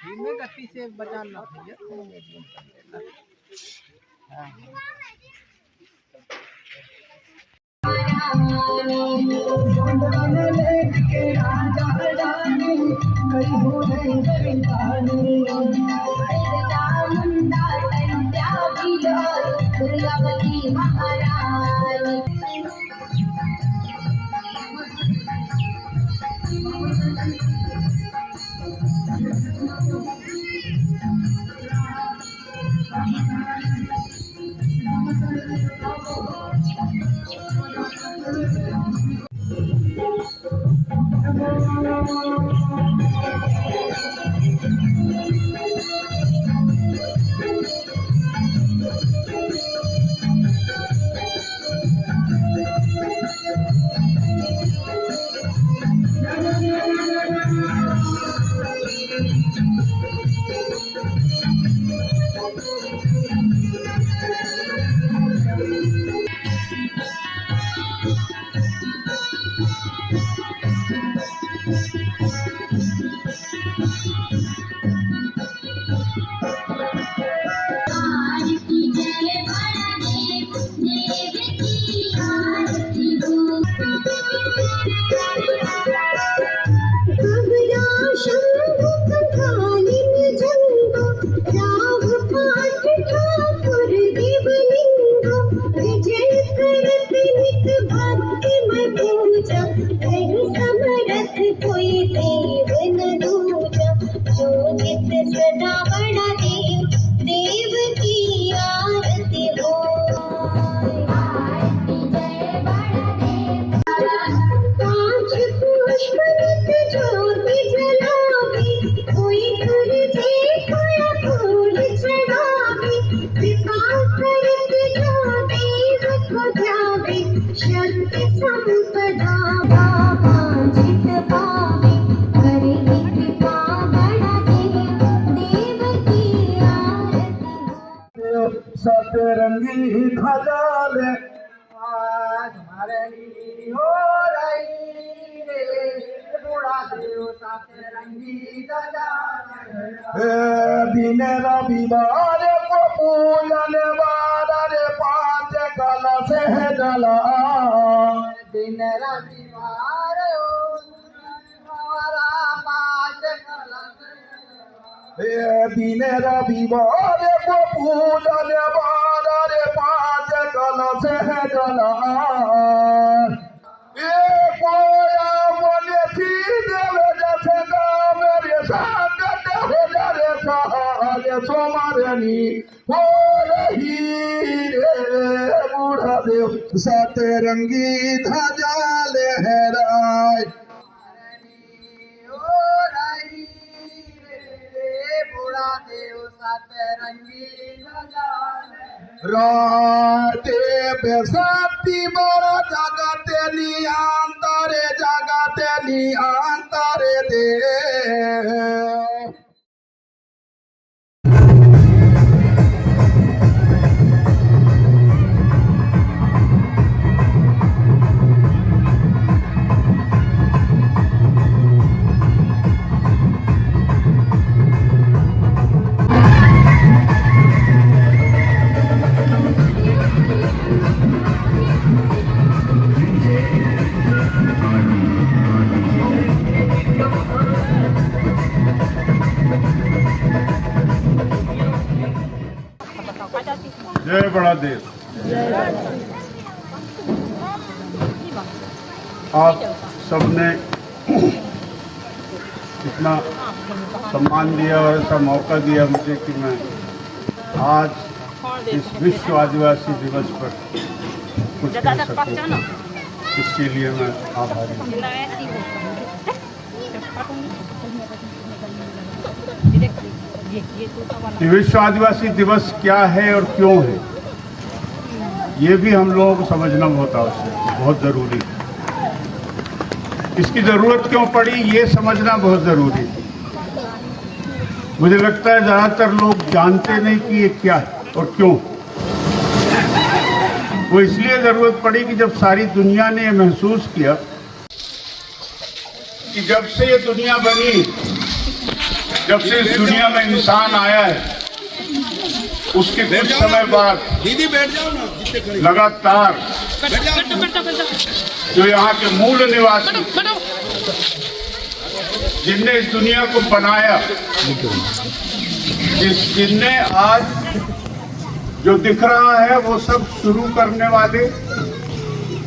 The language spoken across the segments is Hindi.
धीमे गति से बजाना भैया। सतरंगी ध्वजा ले दिन रविवार को पूजन बार 5 कलश है जला। दिन रविवार 5 कलश। दिन रविवार को पूजन बार 5 कलश है जला। कोया बोले देव जैसे मेरे संगत हो जाए सहाय सोमारनी हो रही रे बूढ़ा देव सतरंगी ध्वजा लहराए। राते बेसाती बड़ा जगते नि अंतरे दे। जय बड़ा देव। आप सबने इतना सम्मान दिया और ऐसा मौका दिया मुझे कि मैं आज इस विश्व आदिवासी दिवस पर कुछ कर सकूं, इसके लिए मैं आभारी हूँ। विश्व आदिवासी दिवस क्या है और क्यों है, ये भी हम लोगों को समझना बहुत आवश्यक, बहुत ज़रूरी है। इसकी ज़रूरत क्यों पड़ी ये समझना बहुत ज़रूरी है। मुझे लगता है ज़्यादातर लोग जानते नहीं कि ये क्या है और क्यों। वो इसलिए ज़रूरत पड़ी कि जब सारी दुनिया ने महसूस किया कि जब से ये दुनिया बनी, जब से इस दुनिया में इंसान आया है, उसके कुछ समय बाद लगातार जो यहाँ के मूल निवासी जिनने इस दुनिया को बनाया, जिनने आज जो दिख रहा है वो सब शुरू करने वाले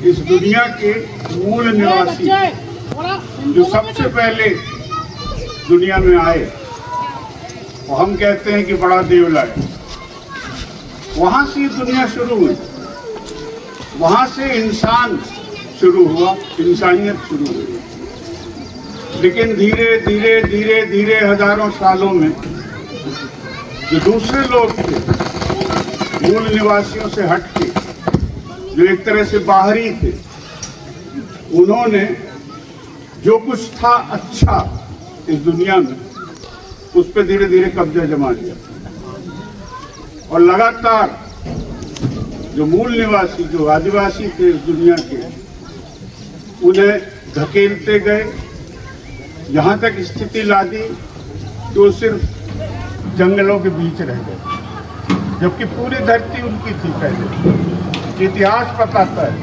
इस दुनिया के मूल निवासी जो सबसे पहले दुनिया में आए, वो हम कहते हैं कि बड़ा देवला है। वहां से दुनिया शुरू हुई, वहां से इंसान शुरू हुआ, इंसानियत शुरू हुई। लेकिन धीरे धीरे धीरे धीरे हजारों सालों में जो दूसरे लोग थे, मूल निवासियों से हटके, जो एक तरह से बाहरी थे, उन्होंने जो कुछ था अच्छा इस दुनिया में, उस पर धीरे धीरे कब्जा जमा लिया। और लगातार जो मूल निवासी, जो आदिवासी थे इस दुनिया के, उन्हें धकेलते गए, यहाँ तक स्थिति ला दी कि वो सिर्फ जंगलों के बीच रह गए, जबकि पूरी धरती उनकी थी पहले। इतिहास बताता है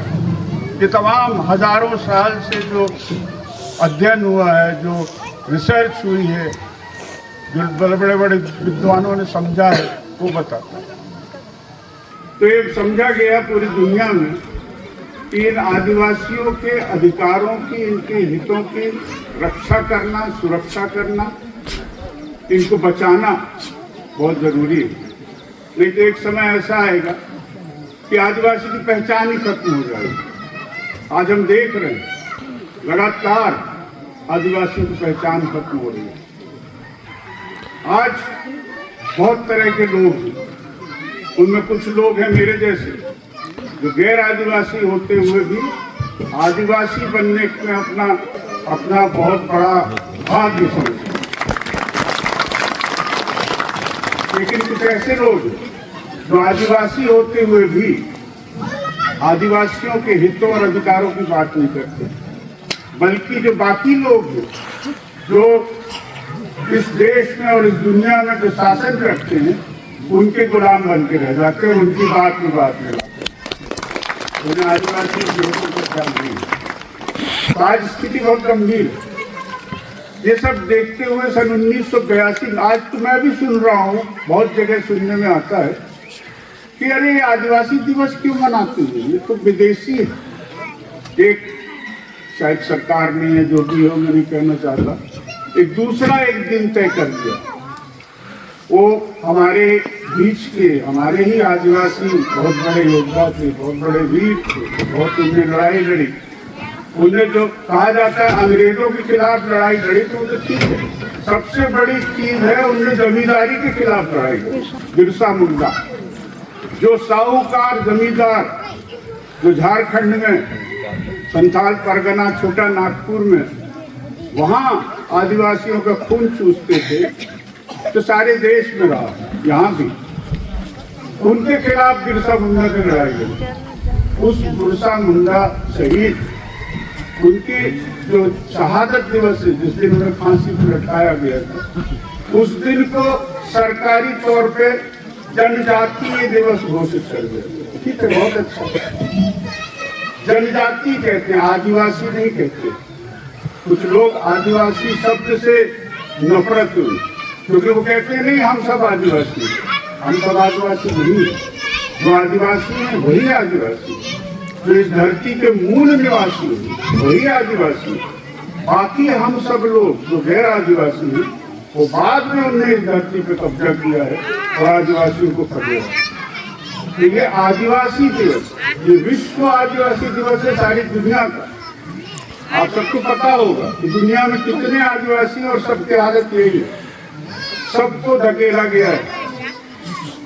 कि तमाम हजारों साल से जो अध्ययन हुआ है, जो रिसर्च हुई है, जो बड़े बड़े विद्वानों ने समझा है, वो बताता है। तो ये समझा गया पूरी दुनिया में कि इन आदिवासियों के अधिकारों की, इनके हितों की रक्षा करना, सुरक्षा करना, इनको बचाना बहुत जरूरी है। नहीं तो एक समय ऐसा आएगा कि आदिवासी की पहचान ही खत्म हो जाएगी। आज हम देख रहे हैं लगातार आदिवासियों की पहचान खत्म हो रही है। आज बहुत तरह के लोग हैं, उनमें कुछ लोग हैं मेरे जैसे जो गैर आदिवासी होते हुए भी आदिवासी बनने में अपना बहुत बड़ा भाग्य समझते। लेकिन कुछ ऐसे लोग जो आदिवासी होते हुए भी आदिवासियों के हितों और अधिकारों की बात नहीं करते, बल्कि जो बाकी लोग हैं, जो इस देश में और इस दुनिया में जो शासन करते हैं, उनके गुलाम बन के रह जाते हैं, उनकी बात में बात नहीं लाते। उन्हें आदिवासी लोगों को ख्याल नहीं है। आज स्थिति बहुत गंभीर है। ये सब देखते हुए सन 1982, आज तो मैं भी सुन रहा हूँ, बहुत जगह सुनने में आता है कि अरे ये आदिवासी दिवस क्यों मनाते हैं, ये तो विदेशी है। एक शायद सरकार ने, या जो भी हो, मैं नहीं कहना चाहता, एक दूसरा एक दिन तय कर दिया। वो हमारे बीच के, हमारे ही आदिवासी बहुत बड़े योद्धा थे, बहुत बड़े वीर थे, बहुत उन्हें लड़ाई लड़ी। उन्हें जो कहा जाता है अंग्रेजों के खिलाफ लड़ाई लड़ी, तो वो ठीक है। सबसे बड़ी चीज है उन्हें जमींदारी के खिलाफ लड़ाई लड़ी। बिरसा मुंडा, जो साहूकार जमींदार, जो झारखंड में संथाल परगना, छोटा नागपुर में, वहां आदिवासियों का खून चूसते थे, तो सारे देश में रहा, यहाँ भी उनके खिलाफ बिरसा मुंडा की लड़ाई लड़ी। उस बिरसा मुंडा शहीद, उनके जो शहादत दिवस है, जिस दिन उन्हें फांसी पर लटकाया गया था, उस दिन को सरकारी तौर पे जनजातीय दिवस घोषित कर दिया। ठीक है, बहुत अच्छा। जनजाति कहते हैं, आदिवासी नहीं कहते। कुछ लोग आदिवासी शब्द से नफरत हुई, क्योंकि वो कहते हैं नहीं हम सब आदिवासी, हम सब आदिवासी नहीं। जो आदिवासी हैं वही आदिवासी, जो इस धरती के मूल निवासी हैं वही आदिवासी। बाकी हम सब लोग जो गैर आदिवासी हैं, वो बाद में उन्होंने इस धरती पे कब्जा किया है और आदिवासियों को खदेड़ा। तो ये आदिवासी दिवस, ये विश्व आदिवासी दिवस है सारी दुनिया का। आप सबको पता होगा कि दुनिया में कितने आदिवासी हैं और सबकी हालत यही है। सबको धकेला गया है।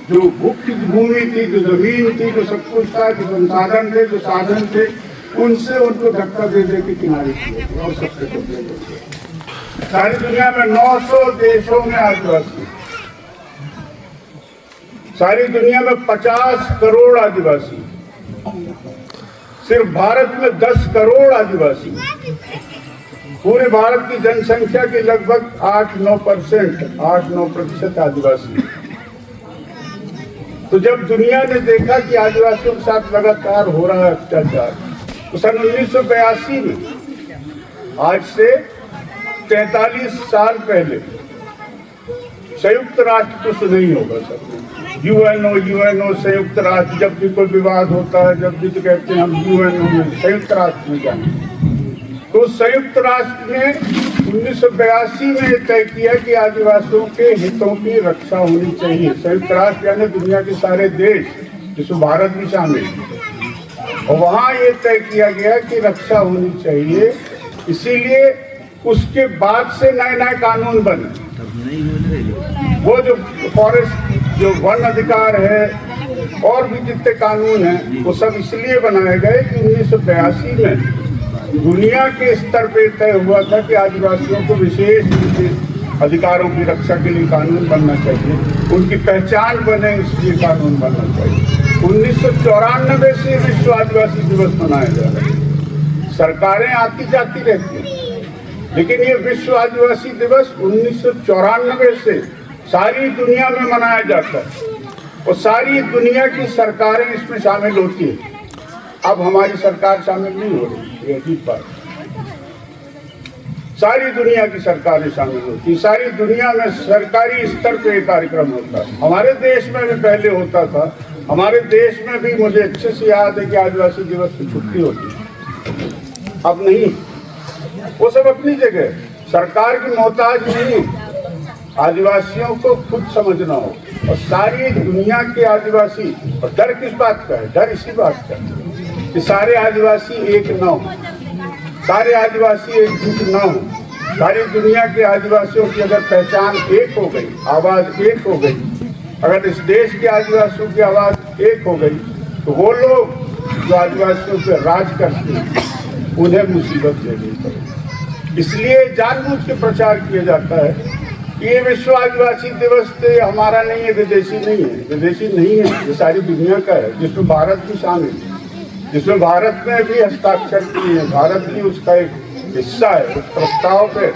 जो मुख्य भूमि थी, जो जमीन थी, जो सब कुछ था, जो संसाधन थे, जो साधन थे, उनसे उनको धक्का दे दे के किनारे किया और सबसे कब्जा किया। सारी दुनिया में 900 देशों में आदिवासी सारी दुनिया में 50 करोड़ आदिवासी, सिर्फ भारत में 10 करोड़ आदिवासी, पूरे भारत की जनसंख्या के लगभग 8-9% आदिवासी। तो जब दुनिया ने देखा कि आदिवासियों के साथ लगातार हो रहा है अत्याचार, तो सन 1982 में, आज से 43 साल पहले, संयुक्त राष्ट्र तो सुना ही होगा सब, यूएनओ संयुक्त राष्ट्र, जब भी कोई विवाद होता है, जब भी तो कहते हैं हम यूएनओ में, संयुक्त राष्ट्र में जाएंगे। तो संयुक्त राष्ट्र ने 1982 में तय किया कि आदिवासियों के हितों की रक्षा होनी चाहिए। संयुक्त राष्ट्र यानी दुनिया के सारे देश, जिसमें भारत भी शामिल, और वहाँ ये तय किया गया कि रक्षा होनी चाहिए। इसीलिए उसके बाद से नए नए कानून बने। वो जो फॉरेस्ट, जो वन अधिकार है, और भी जितने कानून हैं, वो सब इसलिए बनाए गए कि 1982 में दुनिया के स्तर पे तय हुआ था कि आदिवासियों को विशेष अधिकारों की रक्षा के लिए कानून बनना चाहिए, उनकी पहचान बने इसलिए कानून बनना चाहिए। 1994 से विश्व आदिवासी दिवस मनाया जा रहा है। सरकारें आती जाती रहती हैं, लेकिन ये विश्व आदिवासी दिवस 1994 से सारी दुनिया में मनाया जाता है, और सारी दुनिया की सरकारें इसमें शामिल होती है। अब हमारी सरकार शामिल नहीं हो रही, ये अजीब बात। सारी दुनिया की सरकारें शामिल होती, सारी दुनिया में सरकारी स्तर पे कार्यक्रम होता है। हमारे देश में भी पहले होता था, हमारे देश में भी मुझे अच्छे से याद है कि आदिवासी दिवस की छुट्टी होती, अब नहीं। वो सब अपनी जगह, सरकार की मोहताज नहीं, आदिवासियों को खुद समझना हो। और सारी दुनिया के आदिवासी, और डर किस बात का है? डर इसी बात का है कि सारे आदिवासी एक न हो, सारे आदिवासी एकजुट न हो। सारी दुनिया के आदिवासियों की अगर पहचान एक हो गई, आवाज एक हो गई, अगर इस देश के आदिवासियों की आवाज एक हो गई, तो वो लोग जो आदिवासियों पे राज करते हैं, उन्हें मुसीबत लेनी पड़ेगी। इसलिए जानबूझ के प्रचार किया जाता है कि ये विश्व आदिवासी दिवस हमारा नहीं है, विदेशी नहीं है। विदेशी नहीं है, ये सारी दुनिया का है, जिसमें भारत भी शामिल है, जिसमें भारत ने भी हस्ताक्षर किए हैं, भारत भी उसका एक हिस्सा है। उस प्रस्ताव पे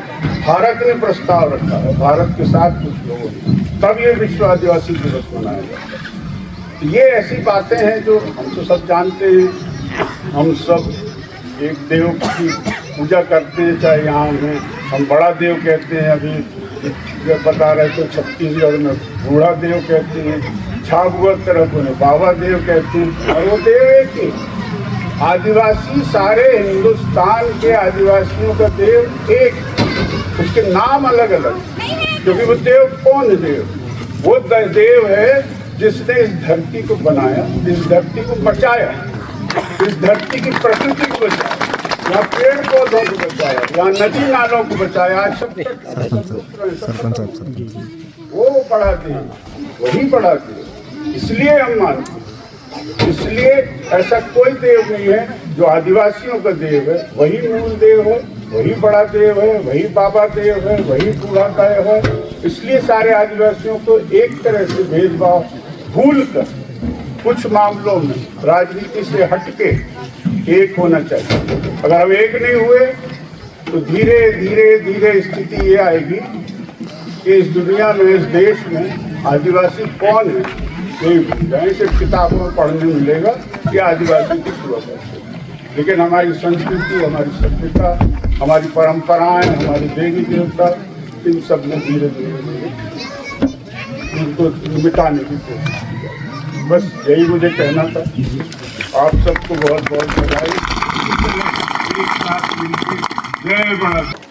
भारत ने प्रस्ताव रखा है, भारत के साथ कुछ लोगों ने, तब ये विश्व आदिवासी दिवस मनाया जाता है। ये ऐसी बातें हैं जो हम तो सब जानते हैं। हम सब एक देव की पूजा करते हैं, चाहे यहाँ में हम बड़ा देव कहते हैं, अभी जब बता रहे तो छत्तीसगढ़ में बूढ़ा देव कहते हैं, झाबुआ तरफ उन्हें बाबा देव कहते हैं, और वो देव एक ही। आदिवासी सारे हिंदुस्तान के आदिवासियों का देव एक, उसके नाम अलग अलग, क्योंकि वो देव कौन है? देव वो देव है जिसने इस धरती को बनाया, इस धरती को बचाया, इस धरती की प्रकृति को बचाया, यहाँ पेड़ पौधों को बचाया, यहाँ नदी नालों को बचाया। आज सब वो बड़ा देव, वही बड़ा देव, इसलिए हम मानते हैं। इसलिए ऐसा कोई देव नहीं है जो आदिवासियों का देव है। वही मूल देव है, वही बड़ा देव है, वही बाबा देव है, वही बूढ़ा देव है। इसलिए सारे आदिवासियों को एक तरह से भेदभाव भूल कर कुछ मामलों में राजनीति से हटके एक होना चाहिए। अगर हम एक नहीं हुए तो धीरे धीरे धीरे स्थिति ये आएगी कि इस दुनिया में, इस देश में आदिवासी कौन है ये सिर्फ किताबों में पढ़ने मिलेगा कि आदिवासी किस हुआ करते। लेकिन हमारी संस्कृति, हमारी सभ्यता, हमारी परंपराएं, हमारे देवी देवता, इन सब में धीरे धीरे इनको मिटाने की कोशिश की। बस यही मुझे कहना था। आप सबको बहुत बहुत बधाई। जय भारत।